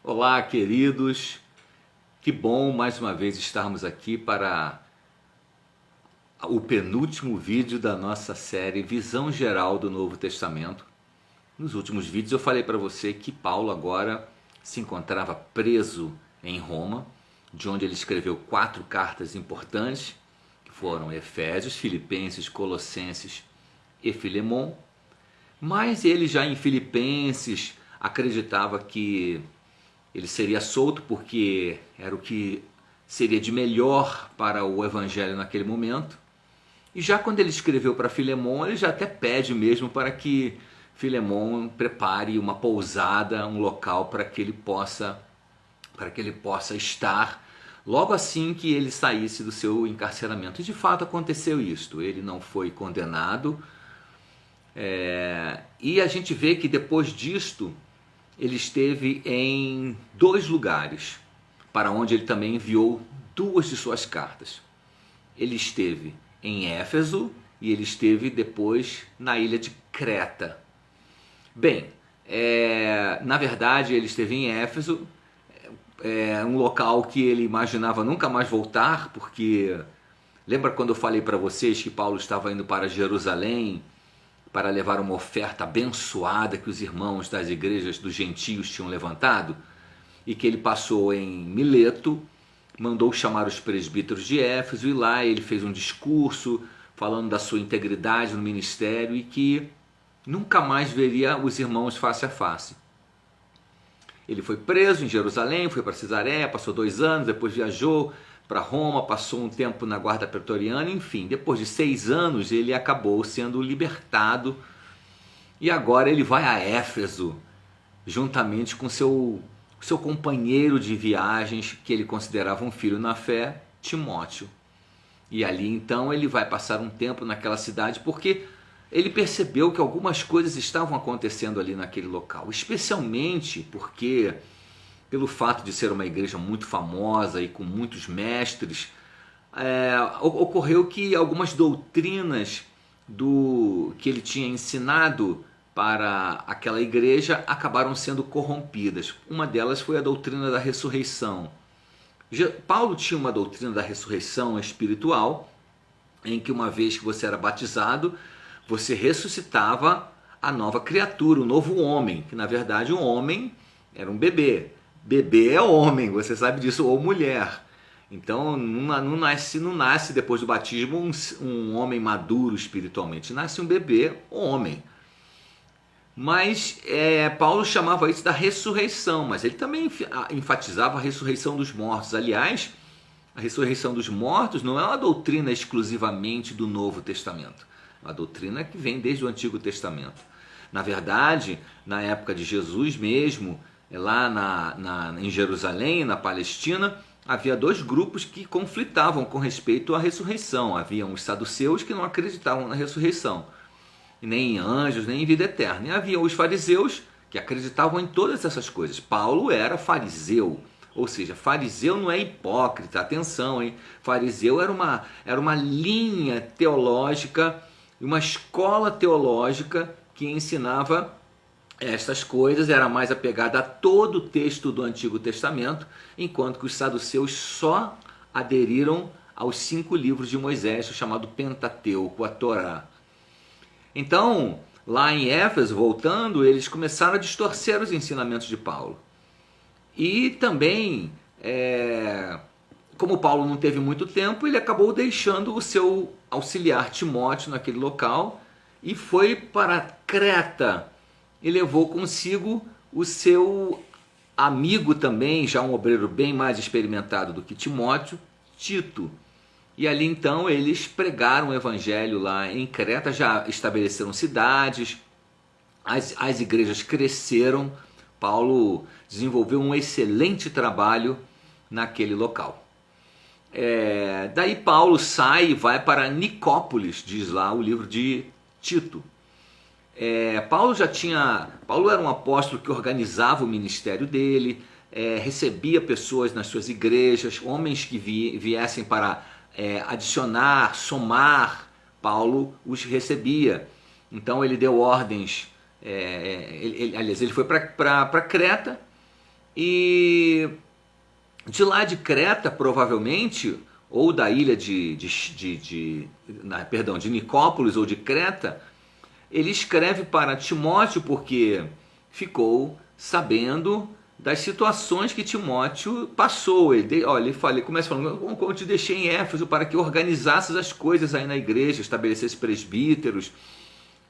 Olá, queridos. Que bom mais uma vez estarmos aqui para o penúltimo vídeo da nossa série Visão Geral do Novo Testamento. Nos últimos vídeos eu falei para você que Paulo agora se encontrava preso em Roma, de onde ele escreveu 4 cartas importantes, que foram Efésios, Filipenses, Colossenses e Filemon. Mas ele já em Filipenses acreditava que ele seria solto porque era o que seria de melhor para o evangelho naquele momento. E já quando ele escreveu para Filemon, ele já até pede mesmo para que Filemon prepare uma pousada, um local para que ele possa estar logo assim que ele saísse do seu encarceramento. E de fato aconteceu isto. Ele não foi condenado. E a gente vê que depois disto ele esteve em 2 lugares, para onde ele também enviou 2 de suas cartas. Ele esteve em Éfeso e ele esteve depois na ilha de Creta. Bem, na verdade ele esteve em Éfeso, um local que ele imaginava nunca mais voltar, porque lembra quando eu falei para vocês que Paulo estava indo para Jerusalém para levar uma oferta abençoada que os irmãos das igrejas dos gentios tinham levantado, e que ele passou em Mileto, mandou chamar os presbíteros de Éfeso, e lá ele fez um discurso falando da sua integridade no ministério e que nunca mais veria os irmãos face a face. Ele foi preso em Jerusalém, foi para Cesareia, passou 2 anos, depois viajou para Roma, passou um tempo na guarda pretoriana, enfim, depois de 6 anos ele acabou sendo libertado e agora ele vai a Éfeso, juntamente com seu companheiro de viagens, que ele considerava um filho na fé, Timóteo. E ali então ele vai passar um tempo naquela cidade, porque ele percebeu que algumas coisas estavam acontecendo ali naquele local, especialmente porque, pelo fato de ser uma igreja muito famosa e com muitos mestres, ocorreu que algumas doutrinas que ele tinha ensinado para aquela igreja acabaram sendo corrompidas. Uma delas foi a doutrina da ressurreição. Paulo tinha uma doutrina da ressurreição espiritual, em que uma vez que você era batizado, você ressuscitava a nova criatura, o novo homem, que na verdade o homem era um bebê. Bebê é homem, você sabe disso, ou mulher. Então não nasce depois do batismo um homem maduro espiritualmente, nasce um bebê homem. Mas Paulo chamava isso da ressurreição, mas ele também enfatizava a ressurreição dos mortos. Aliás, a ressurreição dos mortos não é uma doutrina exclusivamente do Novo Testamento, é uma doutrina que vem desde o Antigo Testamento. Na verdade, na época de Jesus mesmo, lá em Jerusalém, na Palestina, havia 2 grupos que conflitavam com respeito à ressurreição. Havia os saduceus, que não acreditavam na ressurreição, nem em anjos, nem em vida eterna. E havia os fariseus, que acreditavam em todas essas coisas. Paulo era fariseu, ou seja, fariseu não é hipócrita, atenção, hein? Fariseu era uma linha teológica, uma escola teológica que ensinava estas coisas, era mais apegada a todo o texto do Antigo Testamento, enquanto que os saduceus só aderiram aos 5 livros de Moisés, o chamado Pentateuco, a Torá. Então, lá em Éfeso, voltando, eles começaram a distorcer os ensinamentos de Paulo. E também, como Paulo não teve muito tempo, ele acabou deixando o seu auxiliar Timóteo naquele local e foi para Creta. E levou consigo o seu amigo também, já um obreiro bem mais experimentado do que Timóteo, Tito. E ali então eles pregaram o evangelho lá em Creta, já estabeleceram cidades, as igrejas cresceram, Paulo desenvolveu um excelente trabalho naquele local. Daí Paulo sai e vai para Nicópolis, diz lá o livro de Tito. Paulo era um apóstolo que organizava o ministério dele, recebia pessoas nas suas igrejas, homens que viessem para adicionar, somar, Paulo os recebia. Então ele deu ordens, aliás, ele foi para Creta E de lá de Creta, provavelmente, ou da ilha de Nicópolis ou de Creta, ele escreve para Timóteo porque ficou sabendo das situações que Timóteo passou. Ele começa falando: como eu te deixei em Éfeso para que organizasses as coisas aí na igreja, estabelecesse presbíteros.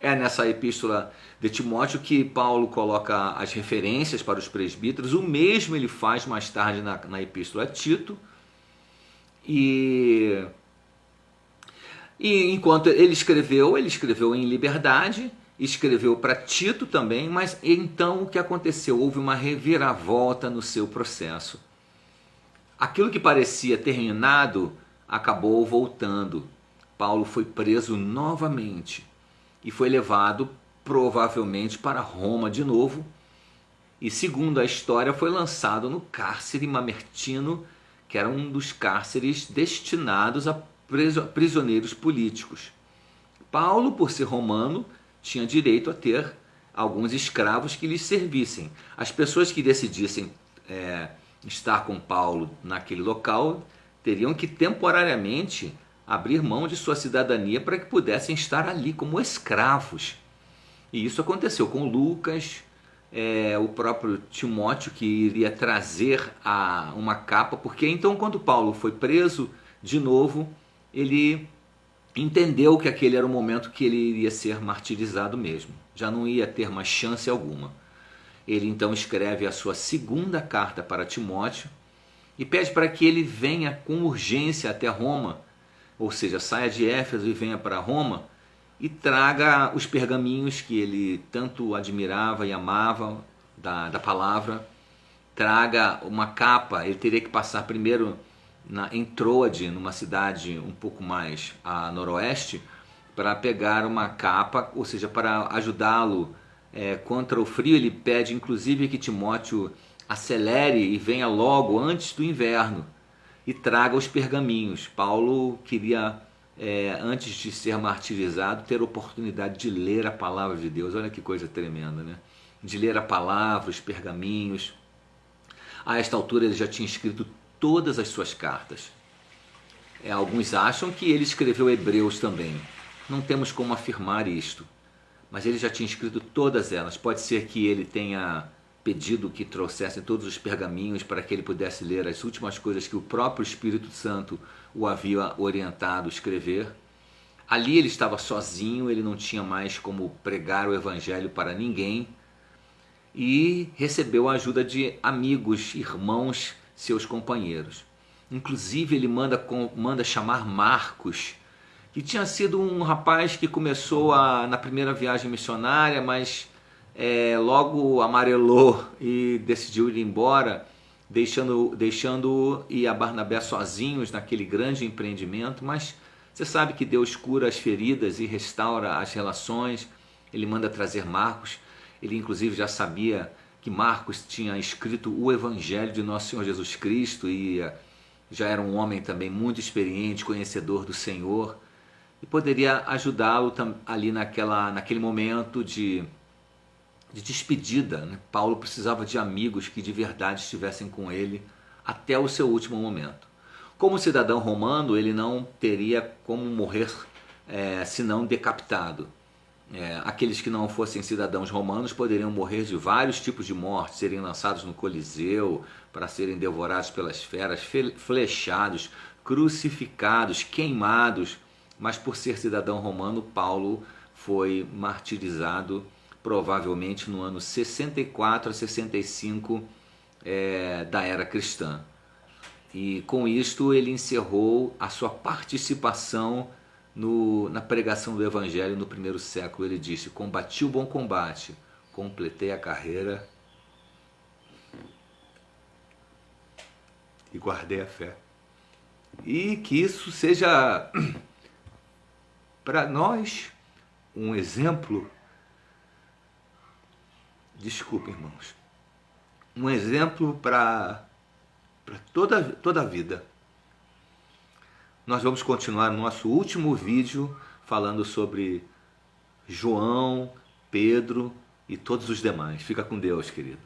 É nessa epístola de Timóteo que Paulo coloca as referências para os presbíteros. O mesmo ele faz mais tarde na epístola a Tito. E enquanto ele escreveu em liberdade, escreveu para Tito também, mas então o que aconteceu? Houve uma reviravolta no seu processo. Aquilo que parecia terminado acabou voltando. Paulo foi preso novamente e foi levado provavelmente para Roma de novo. E segundo a história, foi lançado no cárcere Mamertino, que era um dos cárceres destinados a prisioneiros políticos. Paulo, por ser romano, tinha direito a ter alguns escravos que lhes servissem. As pessoas que decidissem estar com Paulo naquele local teriam que temporariamente abrir mão de sua cidadania para que pudessem estar ali como escravos. E isso aconteceu com Lucas, o próprio Timóteo, que iria trazer uma capa, porque então quando Paulo foi preso de novo, ele entendeu que aquele era o momento que ele iria ser martirizado mesmo, já não ia ter mais chance alguma. Ele então escreve a sua segunda carta para Timóteo e pede para que ele venha com urgência até Roma, ou seja, saia de Éfeso e venha para Roma e traga os pergaminhos que ele tanto admirava e amava da palavra. Traga uma capa. Ele teria que passar primeiro em Troade, numa cidade um pouco mais a noroeste, para pegar uma capa, ou seja, para ajudá-lo contra o frio. Ele pede inclusive que Timóteo acelere e venha logo antes do inverno e traga os pergaminhos. Paulo queria, antes de ser martirizado, ter a oportunidade de ler a palavra de Deus. Olha que coisa tremenda, né? De ler a palavra, os pergaminhos. A esta altura ele já tinha escrito todas as suas cartas. Alguns acham que ele escreveu Hebreus também. Não temos como afirmar isto, mas ele já tinha escrito todas elas. Pode ser que ele tenha pedido que trouxessem todos os pergaminhos para que ele pudesse ler as últimas coisas que o próprio Espírito Santo o havia orientado a escrever. Ali ele estava sozinho, ele não tinha mais como pregar o evangelho para ninguém e recebeu a ajuda de amigos, irmãos, seus companheiros. Inclusive ele manda chamar Marcos, que tinha sido um rapaz que começou na primeira viagem missionária, mas logo amarelou e decidiu ir embora, deixando-o e a Barnabé sozinhos naquele grande empreendimento. Mas você sabe que Deus cura as feridas e restaura as relações. Ele manda trazer Marcos. Ele inclusive já sabia que Marcos tinha escrito o Evangelho de Nosso Senhor Jesus Cristo e já era um homem também muito experiente, conhecedor do Senhor, e poderia ajudá-lo ali naquele momento de despedida, né? Paulo precisava de amigos que de verdade estivessem com ele até o seu último momento. Como cidadão romano, ele não teria como morrer senão decapitado. Aqueles que não fossem cidadãos romanos poderiam morrer de vários tipos de mortes, serem lançados no Coliseu para serem devorados pelas feras, flechados, crucificados, queimados. Mas por ser cidadão romano, Paulo foi martirizado provavelmente no ano 64 a 65 da era cristã. E com isto ele encerrou a sua participação na pregação do Evangelho no primeiro século. Ele disse: combati o bom combate, completei a carreira e guardei a fé. E que isso seja para nós um exemplo. Desculpa, irmãos. Um exemplo para toda a vida. Nós vamos continuar no nosso último vídeo falando sobre João, Pedro e todos os demais. Fica com Deus, querido.